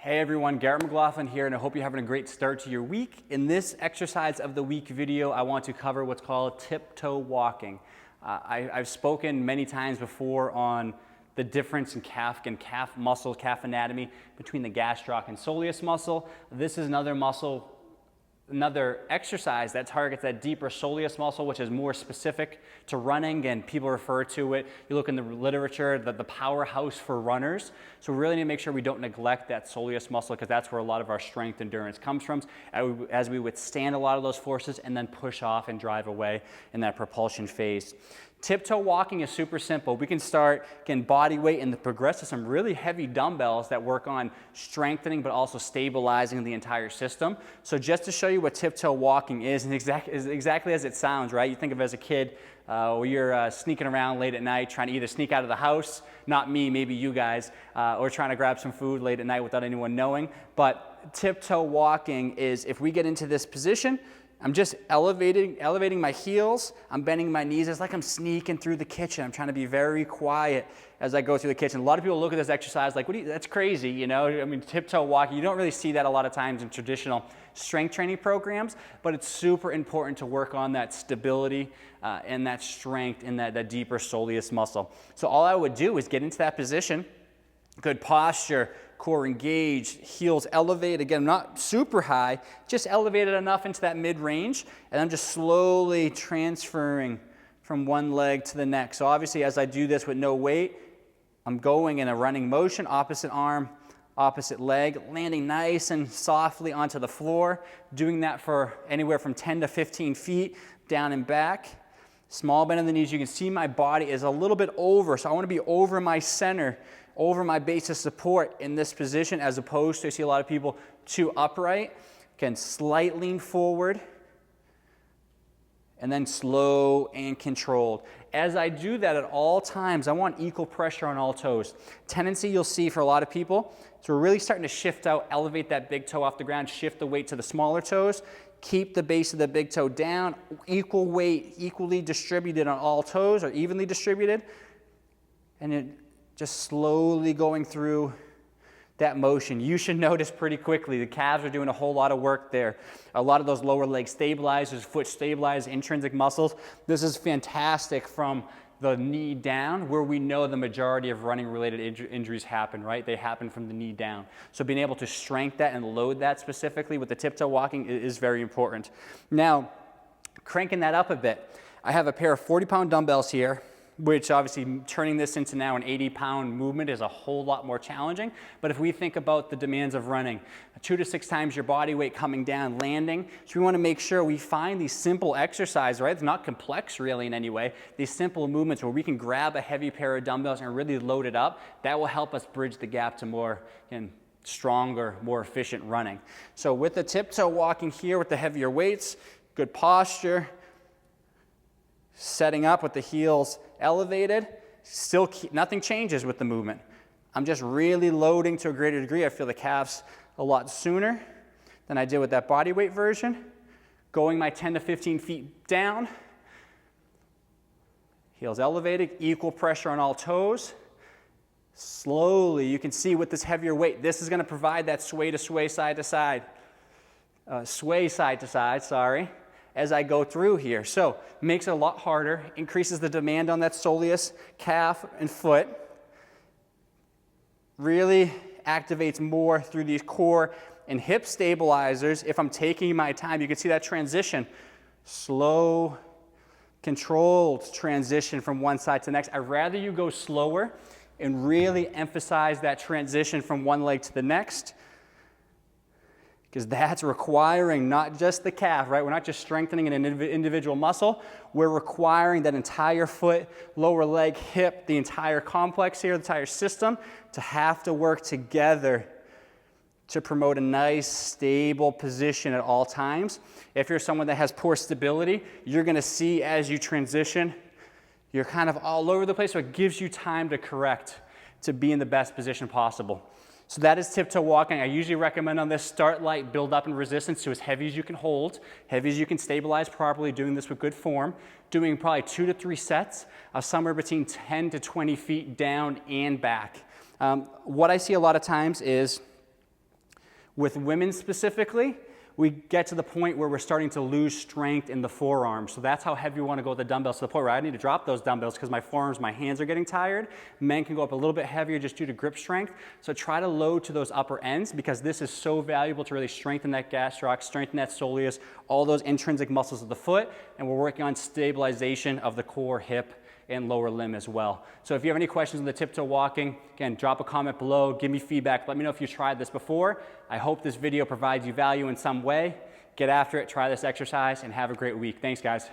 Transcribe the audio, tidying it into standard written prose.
Hey everyone, Garrett McLaughlin here, and I hope you're having a great start to your week. In this exercise of the week video, I want to cover what's called tiptoe walking. I've spoken many times before on the difference in calf muscle, calf anatomy between the gastroc and soleus muscle. This is another muscle, another exercise that targets that deeper soleus muscle, which is more specific to running, and people refer to it, you look in the literature, the powerhouse for runners. So we really need to make sure we don't neglect that soleus muscle, because that's where a lot of our strength endurance comes from, as we withstand a lot of those forces and then push off and drive away in that propulsion phase. Tiptoe walking is super simple. We can start getting body weight and progress to some really heavy dumbbells that work on strengthening but also stabilizing the entire system. So just to show you what tiptoe walking is, and exactly as it sounds, right? You think of it as a kid where you're sneaking around late at night trying to either sneak out of the house, not me, maybe you guys, or trying to grab some food late at night without anyone knowing. But tiptoe walking is, if we get into this position, I'm just elevating my heels, I'm bending my knees. It's like I'm sneaking through the kitchen. I'm trying to be very quiet as I go through the kitchen. A lot of people look at this exercise like, that's crazy, you know? I mean, tiptoe walking, you don't really see that a lot of times in traditional strength training programs, but it's super important to work on that stability and that strength in that deeper soleus muscle. So all I would do is get into that position, good posture, core engaged, heels elevate. Again, not super high, just elevated enough into that mid-range, and I'm just slowly transferring from one leg to the next. So obviously, as I do this with no weight, I'm going in a running motion, opposite arm, opposite leg, landing nice and softly onto the floor, doing that for anywhere from 10 to 15 feet, down and back. Small bend in the knees. You can see my body is a little bit over, so I want to be over my center, over my base of support in this position, as opposed to, I see a lot of people too upright. Again, slight lean forward, and then slow and controlled. As I do that at all times, I want equal pressure on all toes. Tendency you'll see for a lot of people, so we're really starting to shift out, elevate that big toe off the ground, shift the weight to the smaller toes, keep the base of the big toe down, equal weight, equally distributed on all toes, or evenly distributed, and it just slowly going through that motion. You should notice pretty quickly the calves are doing a whole lot of work there. A lot of those lower leg stabilizers, foot stabilizers, intrinsic muscles. This is fantastic from the knee down, where we know the majority of running related injuries happen, right? They happen from the knee down. So being able to strengthen that and load that specifically with the tiptoe walking is very important. Now, cranking that up a bit, I have a pair of 40-pound dumbbells here, which obviously turning this into now an 80-pound movement is a whole lot more challenging. But if we think about the demands of running, 2 to 6 times your body weight coming down, landing, so we want to make sure we find these simple exercises, right? It's not complex really in any way. These simple movements where we can grab a heavy pair of dumbbells and really load it up, that will help us bridge the gap to more stronger, more efficient running. So with the tiptoe walking here with the heavier weights, good posture, setting up with the heels elevated, still nothing changes with the movement. I'm just really loading to a greater degree. I feel the calves a lot sooner than I did with that body weight version. Going my 10 to 15 feet down, heels elevated, equal pressure on all toes. Slowly, you can see with this heavier weight, this is going to provide that sway to sway, side to side, sway side to side, sorry, as I go through here. So makes it a lot harder, increases the demand on that soleus, calf, and foot. Really activates more through these core and hip stabilizers. If I'm taking my time, you can see that transition. Slow, controlled transition from one side to the next. I'd rather you go slower and really emphasize that transition from one leg to the next, because that's requiring not just the calf, right? We're not just strengthening an individual muscle. We're requiring that entire foot, lower leg, hip, the entire complex here, the entire system, to have to work together to promote a nice, stable position at all times. If you're someone that has poor stability, you're going to see as you transition, you're kind of all over the place, so it gives you time to correct, to be in the best position possible. So that is tiptoe walking. I usually recommend on this, start light, build up in resistance to as heavy as you can hold, heavy as you can stabilize properly, doing this with good form, doing probably 2 to 3 sets of somewhere between 10 to 20 feet down and back. What I see a lot of times is With women specifically, we get to the point where we're starting to lose strength in the forearms. So that's how heavy we want to go with the dumbbells, to the point where I need to drop those dumbbells because my forearms, my hands are getting tired. Men can go up a little bit heavier just due to grip strength. So try to load to those upper ends because this is so valuable to really strengthen that gastroc, strengthen that soleus, all those intrinsic muscles of the foot. And we're working on stabilization of the core, hip, and lower limb as well. So if you have any questions on the tiptoe walking, again, drop a comment below, give me feedback, let me know if you tried this before. I hope this video provides you value in some way. Get after it, try this exercise, and have a great week. Thanks, guys.